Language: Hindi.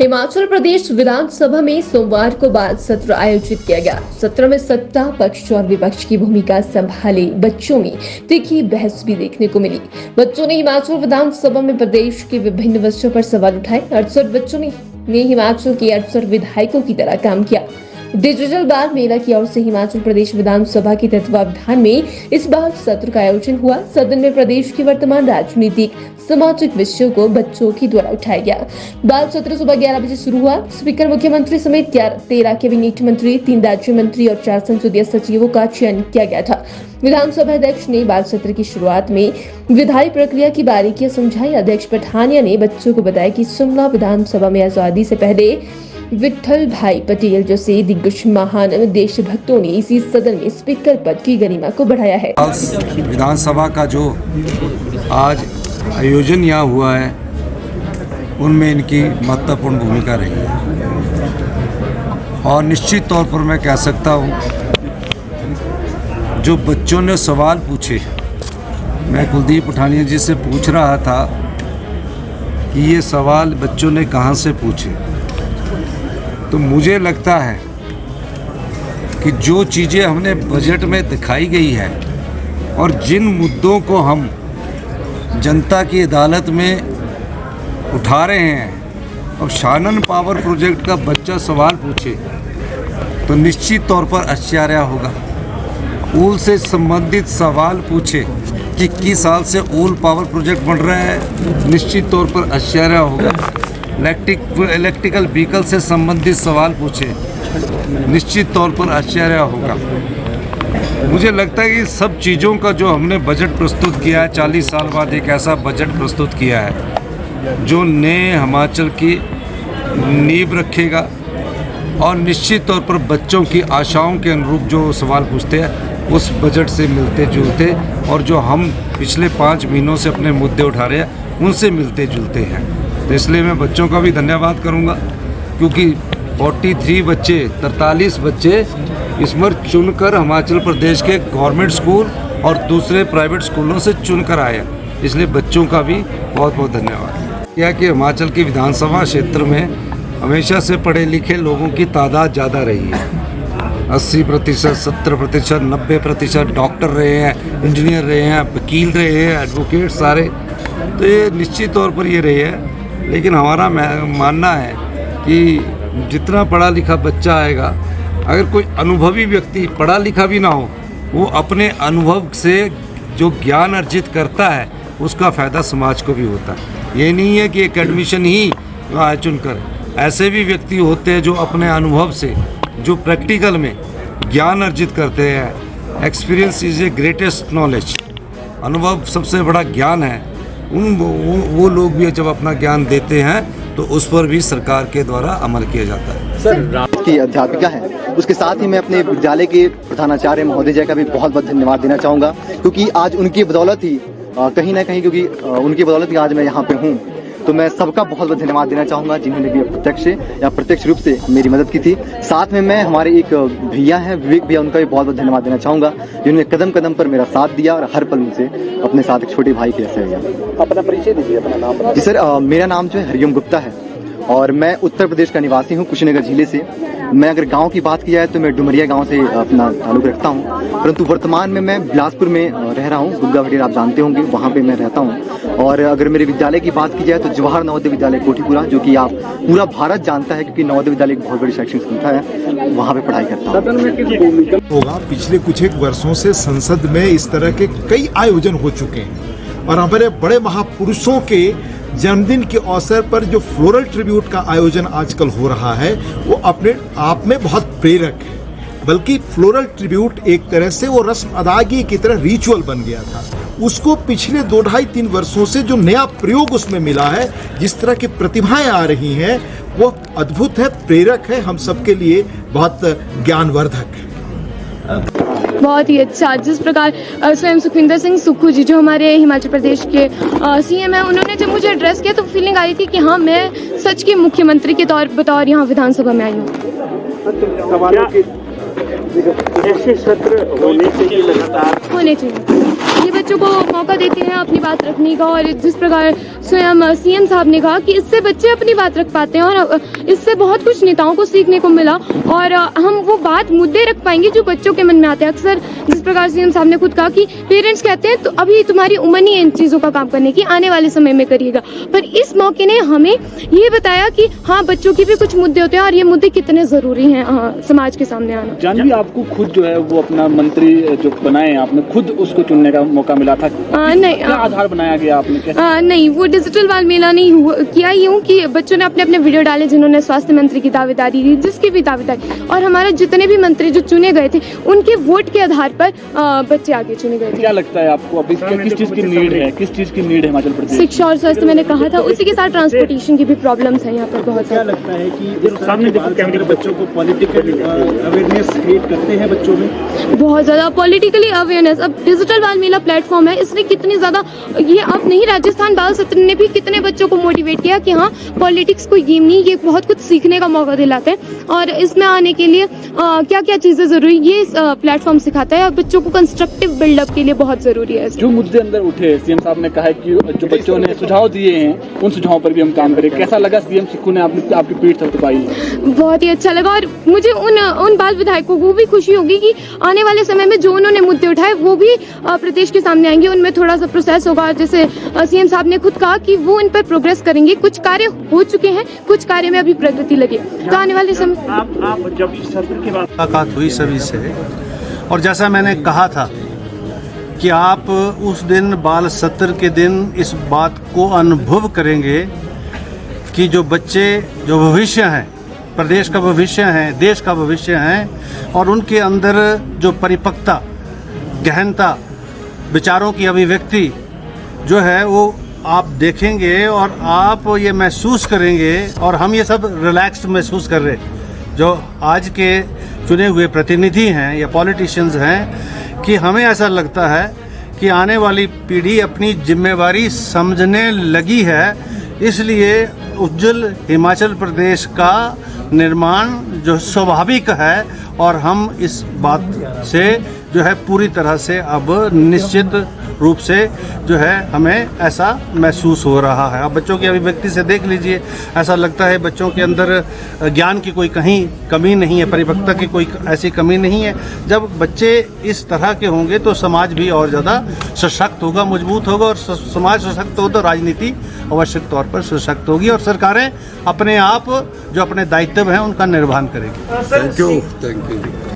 हिमाचल प्रदेश विधानसभा में सोमवार को बाद सत्र आयोजित किया गया। सत्र में सत्ता पक्ष और विपक्ष की भूमिका संभाले बच्चों में तीखी बहस भी देखने को मिली। बच्चों ने हिमाचल विधानसभा में प्रदेश के विभिन्न विषयों पर सवाल उठाए। 68 बच्चों ने हिमाचल के 68 विधायकों की तरह काम किया। डिजिटल बाल मेला की ओर से हिमाचल प्रदेश विधानसभा के तत्वावधान में इस बार सत्र का आयोजन हुआ। सदन में प्रदेश की वर्तमान राजनीतिक सामाजिक विषयों को बच्चों के द्वारा उठाया गया। बाल सत्र सुबह 11 बजे शुरू हुआ। स्पीकर, मुख्यमंत्री समेत 13 कैबिनेट मंत्री, 3 राज्य मंत्री और 4 संसदीय सचिवों का चयन किया गया था। विधानसभा अध्यक्ष ने बाल सत्र की शुरुआत में विधायी प्रक्रिया की बारीकियां समझाई। अध्यक्ष पठानिया ने बच्चों को बताया कि शिमला विधानसभा में आजादी से पहले विट्ठल भाई पटेल जैसे दिग्गज महान देशभक्तों ने इसी सदन में स्पीकर पद की गरिमा को बढ़ाया है। विधानसभा का जो आज आयोजन यहाँ हुआ है उनमें इनकी महत्वपूर्ण भूमिका रही है और निश्चित तौर पर मैं कह सकता हूँ जो बच्चों ने सवाल पूछे, मैं कुलदीप पठानिया जी से पूछ रहा था कि ये सवाल बच्चों ने कहाँ से पूछे, तो मुझे लगता है कि जो चीज़ें हमने बजट में दिखाई गई है और जिन मुद्दों को हम जनता की अदालत में उठा रहे हैं, अब शानन पावर प्रोजेक्ट का बच्चा सवाल पूछे तो निश्चित तौर पर आश्चर्य होगा। ऊल से संबंधित सवाल पूछे कि किस साल से ऊल पावर प्रोजेक्ट बन रहा है, निश्चित तौर पर आश्चर्य होगा। इलेक्ट्रिकल व्हीकल से संबंधित सवाल पूछे, निश्चित तौर पर आश्चर्य होगा। मुझे लगता है कि सब चीज़ों का जो हमने बजट प्रस्तुत किया है, 40 साल बाद एक ऐसा बजट प्रस्तुत किया है जो नए हिमाचल की नींव रखेगा और निश्चित तौर पर बच्चों की आशाओं के अनुरूप जो सवाल पूछते हैं उस बजट से मिलते जुलते और जो हम पिछले 5 महीनों से अपने मुद्दे उठा रहे हैं उनसे मिलते जुलते हैं। तो इसलिए मैं बच्चों का भी धन्यवाद करूंगा क्योंकि 43 बच्चे इसमें चुनकर हिमाचल प्रदेश के गवर्नमेंट स्कूल और दूसरे प्राइवेट स्कूलों से चुनकर आए, इसलिए बच्चों का भी बहुत बहुत धन्यवाद। क्या कि हिमाचल की विधानसभा क्षेत्र में हमेशा से पढ़े लिखे लोगों की तादाद ज़्यादा रही है। 80%, 70%, 90% डॉक्टर रहे हैं, इंजीनियर रहे हैं, वकील रहे हैं, एडवोकेट सारे, तो ये निश्चित तौर पर ये रहे हैं। लेकिन हमारा मानना है कि जितना पढ़ा लिखा बच्चा आएगा, अगर कोई अनुभवी व्यक्ति पढ़ा लिखा भी ना हो, वो अपने अनुभव से जो ज्ञान अर्जित करता है उसका फ़ायदा समाज को भी होता है। ये नहीं है कि एक एडमिशन ही चुनकर, ऐसे भी व्यक्ति होते हैं जो अपने अनुभव से, जो प्रैक्टिकल में ज्ञान अर्जित करते हैं। Experience is a greatest knowledge, अनुभव सबसे बड़ा ज्ञान है। वो लोग भी जब अपना ज्ञान देते हैं तो उस पर भी सरकार के द्वारा अमल किया जाता है। सर की अध्यापिका है, उसके साथ ही मैं अपने विद्यालय के प्रधानाचार्य महोदय जी का भी बहुत बहुत धन्यवाद देना चाहूँगा क्योंकि आज उनकी बदौलत ही कहीं ना कहीं, क्योंकि उनकी बदौलत ही आज मैं यहाँ पे हूँ। तो मैं सबका बहुत बहुत धन्यवाद देना चाहूँगा जिन्होंने भी प्रत्यक्ष या प्रत्यक्ष रूप से मेरी मदद की थी। साथ में मैं हमारे एक भैया हैं विवेक भैया, उनका भी बहुत बहुत धन्यवाद देना चाहूँगा जिन्होंने कदम कदम पर मेरा साथ दिया और हर पल मुझसे अपने साथ एक छोटे भाई के जैसे भैया। अपना परिचय दीजिए, अपना नाम। जी सर, मेरा नाम जो है हरिओम गुप्ता है और मैं उत्तर प्रदेश का निवासी हूँ, कुशीनगर जिले से। मैं अगर गांव की बात की जाए तो मैं डुमरिया गांव से अपना ताल्लुक रखता हूं, परंतु वर्तमान में मैं बिलासपुर में रह रहा हूं। गुग्गा भटेर आप जानते होंगे, वहां पे मैं रहता हूं। और अगर मेरे विद्यालय की बात की जाए तो जवाहर नवोदय विद्यालय कोठीपुरा, जो कि आप पूरा भारत जानता है क्योंकि नवोदय विद्यालय एक बहुत बड़ी शैक्षणिक संस्था है, वहाँ पे पढ़ाई करता हूँ। होगा पिछले कुछ एक वर्षों से संसद में इस तरह के कई आयोजन हो चुके हैं और हमारे बड़े महापुरुषों के जन्मदिन के अवसर पर जो फ्लोरल ट्रिब्यूट का आयोजन आजकल हो रहा है वो अपने आप में बहुत प्रेरक है। बल्कि फ्लोरल ट्रिब्यूट एक तरह से वो रस्म अदायगी की तरह रिचुअल बन गया था। उसको पिछले 2-2.5-3 वर्षों से जो नया प्रयोग उसमें मिला है, जिस तरह की प्रतिभाएं आ रही हैं, वो अद्भुत है, प्रेरक है, हम सबके लिए बहुत ज्ञानवर्धक है। बहुत ही अच्छा। जिस प्रकार स्वयं सुखविंदर सिंह सुक्खू जी जो हमारे हिमाचल प्रदेश के सीएम हैं, उन्होंने जब मुझे एड्रेस किया तो फीलिंग आई थी कि हाँ, मैं सच की मुख्यमंत्री के बतौर यहाँ विधानसभा में आई हूँ। ऐसे सत्र होने चाहिए, लगातार होने चाहिए। ये बच्चों को मौका देते हैं अपनी बात रखने का, और जिस प्रकार स्वयं सीएम साहब ने कहा कि इससे बच्चे अपनी बात रख पाते हैं, और इससे बहुत कुछ नेताओं को सीखने को मिला, और हम वो बात मुद्दे रख पाएंगे जो बच्चों के मन में आते हैं। अक्सर जिस प्रकार सीएम साहब ने खुद कहा कि पेरेंट्स कहते हैं तो अभी तुम्हारी उम्र नहीं है इन चीज़ों का काम करने की, आने वाले समय में करिएगा, पर इस मौके ने हमें ये बताया कि हाँ, बच्चों की भी कुछ मुद्दे होते हैं और ये मुद्दे कितने ज़रूरी हैं समाज के सामने आना। जानवी, आपको खुद जो है वो अपना मंत्री जो बनाए, आपने खुद उसको चुनने का मौका मिला था? नहीं, क्या आधार बनाया गया आपने? नहीं, वो डिजिटल बाल मेला नहीं किया, यूँ कि बच्चों ने अपने अपने वीडियो डाले जिन्होंने स्वास्थ्य मंत्री की दावेदारी की, जिसकी भी दावेदारी, और हमारे जितने भी मंत्री जो चुने गए थे उनके वोट के आधार पर बच्चे आगे चुने गए थे। क्या लगता है आपको अभी किस चीज़ की नीड है, किस चीज़ की नीड है हिमाचल प्रदेश? शिक्षा और स्वास्थ्य मैंने कहा था, उसी के साथ ट्रांसपोर्टेशन की भी प्रॉब्लम्स हैं यहाँ पर बहुत क्या सारी। लगता है कि सामने बच्चों को पॉलिटिकल अवेयरनेस क्रिएट करते हैं बच्चों में? बहुत ज़्यादा पॉलिटिकली अवेयरनेस। अब डिजिटल बाल मेला प्लेटफॉर्म है, इसने कितनी ज़्यादा, ये अब नहीं, राजस्थान बाल सत्र ने भी कितने बच्चों को मोटिवेट किया कि हाँ, पॉलिटिक्स कोई गेम नहीं, ये बहुत कुछ सीखने का मौका दिलाते हैं, और इसमें आने के लिए क्या क्या चीज़ें ज़रूरी ये प्लेटफॉर्म सिखाता है, और बच्चों को कंस्ट्रक्टिव बिल्डअप के लिए बहुत ज़रूरी है। जो मुद्दे अंदर उठे, सीएम साहब ने कहा है कि जो बच्चों ने सुझाव दिए हैं उन सुझावों पर भी हम काम करें। कैसा लगा सीएम सिक्कू ने आपकी पीठ थपथपाई? बहुत ही अच्छा लगा, और मुझे उन बाल विधायकों को भी खुशी होगी कि आने वाले समय में जो उन्होंने मुद्दे उठाए वो भी प्रदेश के सामने आएंगे। उनमें थोड़ा सा प्रोसेस होगा, जैसे सीएम साहब ने खुद कहा कि वो इन पर प्रोग्रेस करेंगे, कुछ कार्य हो चुके हैं, कुछ कार्य में अभी प्रगति लगी, तो आने वाले समय आप जब इस सत्र के बाद मुलाकात हुई सभी से, और जैसा मैंने कहा था कि आप उस दिन बाल सत्र के दिन इस बात को अनुभव करेंगे कि जो बच्चे जो भविष्य हैं, प्रदेश का भविष्य हैं, देश का भविष्य हैं, और उनके अंदर जो परिपक्वता, गहनता, विचारों की अभिव्यक्ति जो है वो आप देखेंगे, और आप ये महसूस करेंगे, और हम ये सब रिलैक्स्ड महसूस कर रहे जो आज के चुने हुए प्रतिनिधि हैं या पॉलिटिशियंस हैं, कि हमें ऐसा लगता है कि आने वाली पीढ़ी अपनी जिम्मेवारी समझने लगी है, इसलिए उज्जवल हिमाचल प्रदेश का निर्माण जो स्वाभाविक है, और हम इस बात से जो है पूरी तरह से अब निश्चित रूप से जो है हमें ऐसा महसूस हो रहा है। अब बच्चों की अभिव्यक्ति से देख लीजिए, ऐसा लगता है बच्चों के अंदर ज्ञान की कोई कहीं कमी नहीं है, परिपक्वता की कोई ऐसी कमी नहीं है। जब बच्चे इस तरह के होंगे तो समाज भी और ज़्यादा सशक्त होगा, मजबूत होगा, और समाज सशक्त हो तो राजनीति आवश्यक तौर पर सशक्त होगी, और सरकारें अपने आप जो अपने दायित्व हैं उनका निर्वहन करेंगी। Thank you.